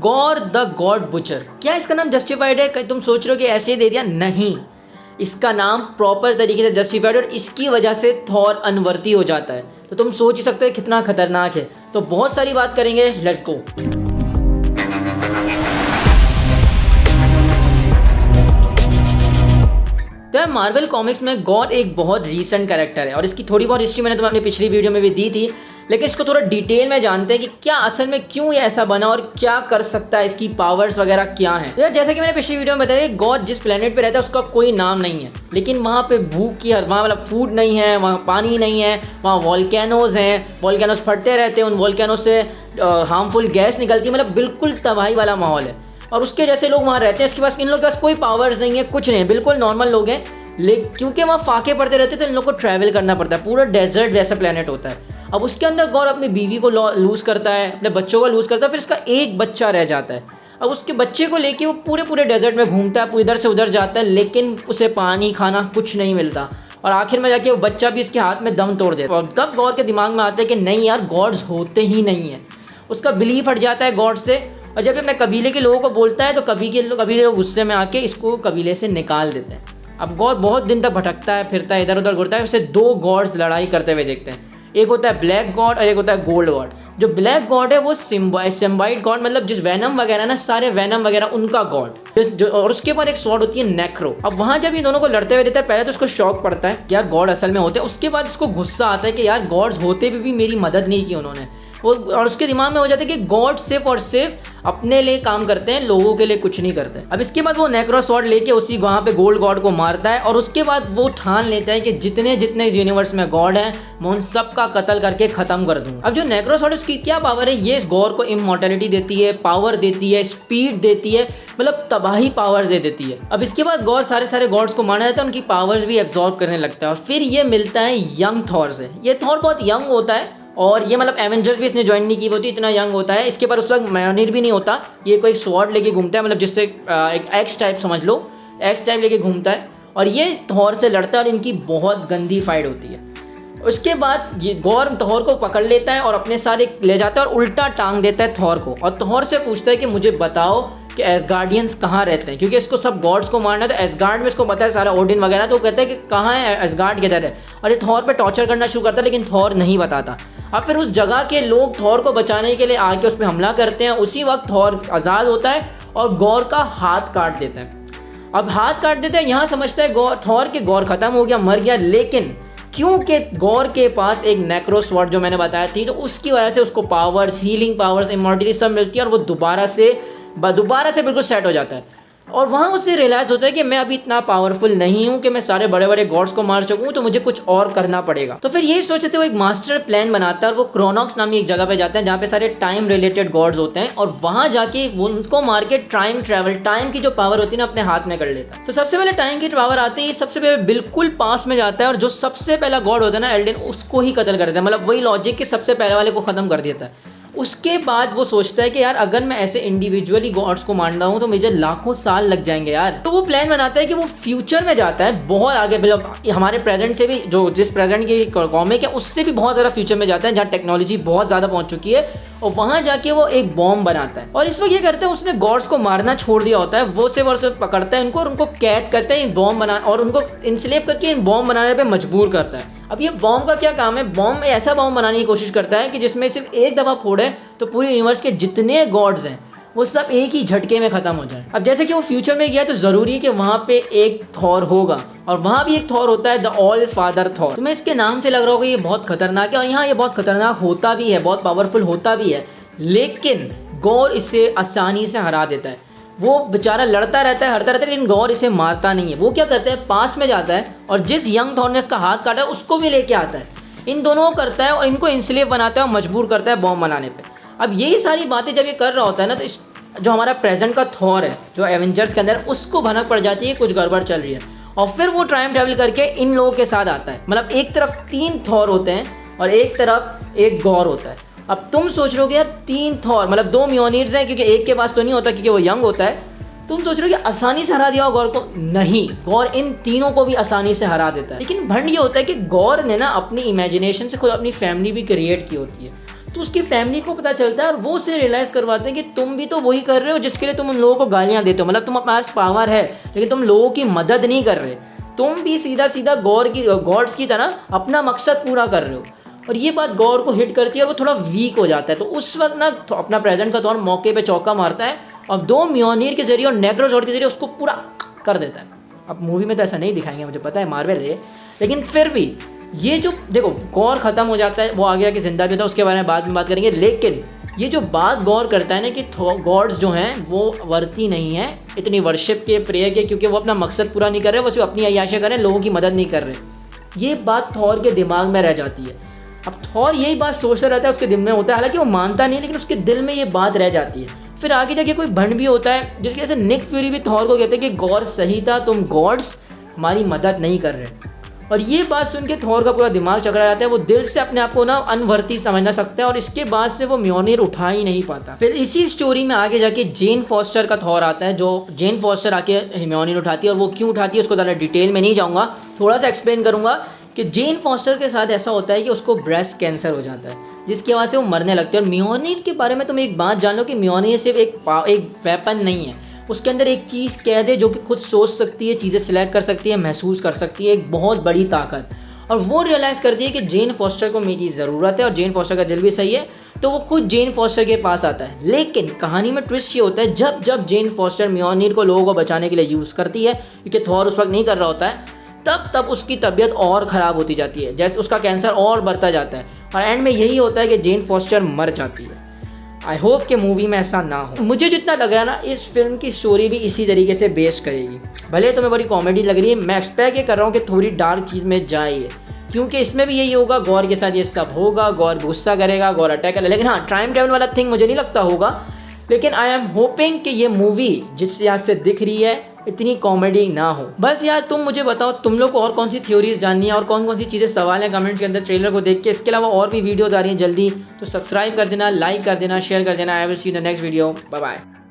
Gore the God butcher. क्या इसका नाम जस्टिफाइड है? कहीं तुम सोच रहे हो कि ऐसे ही दे दिया? नहीं, इसका नाम प्रॉपर तरीके से जस्टिफाइड और इसकी वजह से थॉर अनवर्थी हो जाता है। तो तुम सोच ही सकते हो कितना खतरनाक है। तो बहुत सारी बात करेंगे, लेट्स गो। तो मार्वल कॉमिक्स में गॉर एक बहुत रीसेंट कैरेक्टर है और इसकी थोड़ी बहुत हिस्ट्री मैंने तुम्हें अपनी पिछली वीडियो में भी दी थी, लेकिन इसको थोड़ा डिटेल में जानते हैं कि क्या असल में क्यों ये ऐसा बना और क्या कर सकता है, इसकी पावर्स वगैरह क्या हैं। यार जैसा कि मैंने पिछली वीडियो में बताया, गॉर जिस प्लेनेट पे रहता है उसका कोई नाम नहीं है, लेकिन वहाँ पे भूख की वहाँ वाला फूड नहीं है, वहाँ पानी नहीं है, वहाँ वॉल्केनोज हैं, वॉल्केनोज फटते रहते हैं, उन वॉल्केनोज से हार्मफुल गैस निकलती है, मतलब बिल्कुल तबाही वाला माहौल है। और उसके जैसे लोग वहाँ रहते हैं, इसके पास इन लोगों के पास कोई पावर्स नहीं है, कुछ नहीं है, बिल्कुल नॉर्मल लोग हैं। लेकिन क्योंकि वहाँ फाके पड़ते रहते तो इन लोग को ट्रैवल करना पड़ता है, पूरा डेजर्ट जैसा प्लेनेट होता है। अब उसके अंदर गौर अपनी बीवी को लूज़ करता है, अपने बच्चों को लूज़ करता है, फिर इसका एक बच्चा रह जाता है। अब उसके बच्चे को लेके वो पूरे डेजर्ट में घूमता है, इधर से उधर जाता है, लेकिन उसे पानी खाना कुछ नहीं मिलता और आखिर में जाके वो बच्चा भी इसके हाथ में दम तोड़ देता है। और तब गौर के दिमाग में आता है कि नहीं यार, गॉड्स होते ही नहीं है। उसका बिलीफ हट जाता है गॉड से और जब अपने कबीले के लोगों को बोलता है तो कबीले लोग गुस्से में आके इसको कबीले से निकाल देते हैं। अब गॉड बहुत दिन तक भटकता है, फिरता है, इधर उधर घूरता है, उसे दो गॉड्स लड़ाई करते हुए देखते हैं। एक होता है ब्लैक गॉड और एक होता है गोल्ड गॉड। जो ब्लैक गॉड है वो सिम्बाइट गॉड, मतलब जिस वैनम वगैरह ना, सारे वैनम वगैरह उनका गॉड। और उसके बाद एक स्वॉर्ड होती है नेक्रो। अब वहाँ जब ये दोनों को लड़ते हुए देता है, पहले तो उसको शॉक पड़ता है कि यार गॉड असल में होते हैं, उसके बाद इसको गुस्सा आता है कि यार गॉड्स होते भी मेरी मदद नहीं की उन्होंने। और उसके दिमाग में हो जाता है कि गॉड सिर्फ और सिर्फ अपने लिए काम करते हैं, लोगों के लिए कुछ नहीं करते। अब इसके बाद वो नेक्रो स्वॉर्ड लेके उसी वहाँ पे गोल्ड गॉड को मारता है और उसके बाद वो ठान लेता है कि जितने जितने इस यूनिवर्स में गॉड हैं मैं उन सब का कत्ल करके खत्म कर दूँ। अब जो नेक्रो स्वॉर्ड, उसकी क्या पावर है? ये गॉड को इमॉर्टैलिटी देती है, पावर देती है, स्पीड देती है, मतलब तबाही पावर्स दे देती है। अब इसके बाद गॉड सारे गॉड्स को माना जाता है, उनकी पावर्स भी एब्जॉर्ब करने लगता है और फिर ये मिलता है यंग थॉर से। ये थॉर बहुत यंग होता है और ये मतलब एवेंजर्स भी इसने ज्वाइन नहीं की होती, इतना यंग होता है। इसके पर उस वक्त म्योनिर भी नहीं होता, ये कोई स्वॉर्ड लेके घूमता है, मतलब जिससे एक एक्स टाइप समझ लो, एक्स टाइप लेके घूमता है और ये थॉर से लड़ता है और इनकी बहुत गंदी फाइट होती है। उसके बाद ये गॉर थॉर को पकड़ लेता है और अपने सारे ले जाता है और उल्टा टांग देता है थॉर को और थॉर से पूछता है कि मुझे बताओ कि एसगार्डियंस कहाँ रहते हैं, क्योंकि इसको सब गॉड्स को मारना है। तो एसगार्ड में इसको पता है सारा ओडिन वगैरह, तो वो कहता है कि कहाँ है एसगार्ड, किधर है। और ये थॉर पे टॉर्चर करना शुरू करता है, लेकिन थॉर नहीं बताता। अब फिर उस जगह के लोग थॉर को बचाने के लिए आके उस पर हमला करते हैं। उसी वक्त थॉर आज़ाद होता है और गॉर का हाथ काट देता है। अब हाथ काट देता है, यहाँ समझता है थॉर के गॉर खत्म हो गया, मर गया, लेकिन क्योंकि गॉर के पास एक नेक्रो स्वॉर्ड जो मैंने बताया थी, तो उसकी वजह से उसको पावर्स, हीलिंग पावर्स, इमॉर्टलिटी सब मिलती है और वो दोबारा से बिल्कुल सेट हो जाता है। और वहाँ उससे रियलाइज़ होता है कि मैं अभी इतना पावरफुल नहीं हूँ कि मैं सारे बड़े बड़े गॉड्स को मार सकूँ, तो मुझे कुछ और करना पड़ेगा। तो फिर यही सोचते हुए एक मास्टर प्लान बनाता है और वो क्रोनॉक्स नामी एक जगह पे जाता है जहाँ पे सारे टाइम रिलेटेड गॉड्स होते हैं और वहाँ जाके वो उनको मार के टाइम ट्रैवल, टाइम की जो पावर होती है ना, अपने हाथ में कर लेता है। तो सबसे पहले टाइम की पावर आते ही सबसे पहले बिल्कुल पास में जाता है और जो सबसे पहला गॉड होता है ना, एल्डेन, उसको ही कत्ल कर देता है। मतलब वही लॉजिक कि सबसे पहले वाले को ख़त्म कर देता है। उसके बाद वो सोचता है कि यार अगर मैं ऐसे इंडिविजुअली गॉड्स को मारना हूँ तो मुझे लाखों साल लग जाएंगे यार। तो वो प्लान बनाता है कि वो फ्यूचर में जाता है, बहुत आगे, मतलब हमारे प्रेजेंट से भी, जो जिस प्रेजेंट की कॉमिक है उससे भी बहुत ज़्यादा फ्यूचर में जाता है, जहाँ टेक्नोलॉजी बहुत ज़्यादा पहुँच चुकी है। और वहाँ जाके वो एक बॉम्ब बनाता है और इस वक्त ये करता है, उसने गॉड्स को मारना छोड़ दिया होता है, वो से पकड़ता है इनको और उनको कैद करते हैं बॉम्ब बना और उनको इंस्लेव करके इन बॉम्ब बनाने पर मजबूर करता है। अब ये बॉम्ब का क्या काम है? बॉम्ब ऐसा बॉम्ब बनाने की कोशिश करता है कि जिसमें सिर्फ एक दफ़ा फोड़े तो पूरे यूनिवर्स के जितने गॉड्स हैं वो सब एक ही झटके में ख़त्म हो जाए। अब जैसे कि वो फ्यूचर में गया तो ज़रूरी है कि वहाँ पे एक थॉर होगा और वहाँ भी एक थॉर होता है, द ऑल फादर थॉर। तुम्हें इसके नाम से लग रहा होगा ये बहुत खतरनाक है और यहाँ ये बहुत खतरनाक होता भी है, बहुत पावरफुल होता भी है, लेकिन गॉर इसे आसानी से हरा देता है। वो बेचारा लड़ता रहता है, हरता रहता है, लेकिन गॉर इसे मारता नहीं है। वो क्या करता है, पास में जाता है और जिस यंग थॉर ने इसका हाथ काटा है उसको भी लेके आता है, इन दोनों को करता है और इनको इंस्लेव बनाता है और मजबूर करता है बॉम्ब बनाने पे। अब यही सारी बातें जब ये कर रहा होता है ना, तो जो हमारा प्रेजेंट का थॉर है जो एवेंजर्स के अंदर, उसको भनक पड़ जाती है कुछ गड़बड़ चल रही है और फिर वो टाइम ट्रैवल करके इन लोगों के साथ आता है। मतलब एक तरफ 3 थॉर होते हैं और एक तरफ एक गॉर होता है। अब तुम सोच रहे हो यार 3 थॉर, मतलब 2 म्योनिर्स हैं, क्योंकि एक के पास तो नहीं होता क्योंकि वो यंग होता है। तुम सोच रहे हो कि आसानी से हरा दिया गौर को? नहीं, गौर इन तीनों को भी आसानी से हरा देता है। लेकिन भंड ये होता है कि गौर ने ना अपनी इमेजिनेशन से खुद अपनी फैमिली भी क्रिएट की होती है। तो उसकी फैमिली को पता चलता है और वो उसे रियलाइज़ करवाते हैं कि तुम भी तो वही कर रहे हो जिसके लिए तुम उन लोगों को गालियाँ देते हो। मतलब तुम्हारे पास पावर है लेकिन तुम लोगों की मदद नहीं कर रहे, तुम भी सीधा सीधा गॉड्स की तरह अपना मकसद पूरा कर रहे हो। और ये बात गौर को हिट करती है और वो थोड़ा वीक हो जाता है। तो उस वक्त ना तो अपना प्रेजेंट का थॉर मौके पे चौका मारता है और 2 म्योनीर के जरिए और नेक्रोजॉर्ड के जरिए उसको पूरा कर देता है। अब मूवी में तो ऐसा नहीं दिखाएंगे, मुझे पता है मार्वल है, लेकिन फिर भी ये जो देखो गौर ख़त्म हो जाता है, वो आगे आके जिंदा भी होता है, उसके बारे में बाद में बात करेंगे। लेकिन ये जो बात गौर करता है ना कि गॉड्स जो हैं वो वर्ती नहीं है इतनी वर्शिप के, प्रेयर के, क्योंकि वो अपना मकसद पूरा नहीं कर रहे, वो सिर्फ अपनी अय्याशा कर रहे हैं, लोगों की मदद नहीं कर रहे। ये बात थॉर के दिमाग में रह जाती है। अब थॉर यही बात सोचता रहता है, उसके दिल में होता है, हालांकि वो मानता नहीं, लेकिन उसके दिल में ये बात रह जाती है। फिर आगे जाके कोई भंड भी होता है जिसकी वजह से निक फ्यूरी भी थॉर को कहते हैं कि गॉड सही था, तुम गॉड्स हमारी मदद नहीं कर रहे। और ये बात सुन के थॉर का पूरा दिमाग चकरा जाता है, वो दिल से अपने आप को ना अनवर्ती समझना सकता है और इसके बाद से वो म्योनिर उठा ही नहीं पाता। फिर इसी स्टोरी में आगे जाके जेन फॉस्टर का थॉर आता है, जो जेन फॉस्टर आके म्योनिर उठाती है, और वो क्यों उठाती है उसको ज़्यादा डिटेल में नहीं जाऊँगा, थोड़ा सा एक्सप्लेन करूँगा कि जेन फॉस्टर के साथ ऐसा होता है कि उसको ब्रेस्ट कैंसर हो जाता है, जिसकी वजह से वो मरने लगती है। और म्योनिर के बारे में तुम एक बात जान लो कि म्योनिर सिर्फ एक वेपन नहीं है, उसके अंदर एक चीज़ कैद है जो कि खुद सोच सकती है, चीज़ें सिलेक्ट कर सकती है, महसूस कर सकती है, एक बहुत बड़ी ताकत। और वो रियलाइज़ करती है कि जेन फॉस्टर को मेरी ज़रूरत है और जेन फॉस्टर का दिल भी सही है, तो वो खुद जेन फॉस्टर के पास आता है। लेकिन कहानी में ट्विस्ट ये होता है, जब जब जेन फॉस्टर म्योनिर को लोगों को बचाने के लिए यूज़ करती है, क्योंकि थॉर उस वक्त नहीं कर रहा होता है, तब तब उसकी तबीयत और ख़राब होती जाती है, जैसे उसका कैंसर और बढ़ता जाता है और एंड में यही होता है कि जेन फॉस्टर मर जाती है। आई होप कि मूवी में ऐसा ना हो। मुझे जितना लग रहा है ना, इस फिल्म की स्टोरी भी इसी तरीके से बेस करेगी। भले तुम्हें बड़ी कॉमेडी लग रही है, मैं एक्सपेक्ट ये कर रहा हूँ कि थोड़ी डार्क चीज़ में जाए, क्योंकि इसमें भी यही होगा, गौर के साथ ये सब होगा, गौर गुस्सा करेगा, गौर अटैक करेगा। लेकिन हाँ, टाइम ट्रैवल वाला थिंग मुझे नहीं लगता होगा, लेकिन आई एम होपिंग कि ये मूवी जिस लिहाज से दिख रही है इतनी कॉमेडी ना हो। बस यार तुम मुझे बताओ तुम लोग को और कौन सी थ्योरीज जाननी है और कौन कौन सी चीज़ें सवाल हैं कमेंट्स के अंदर ट्रेलर को देख के। इसके अलावा और भी वीडियोज़ आ रही हैं जल्दी, तो सब्सक्राइब कर देना, लाइक कर देना, शेयर कर देना। I will see you in the next video. Bye bye.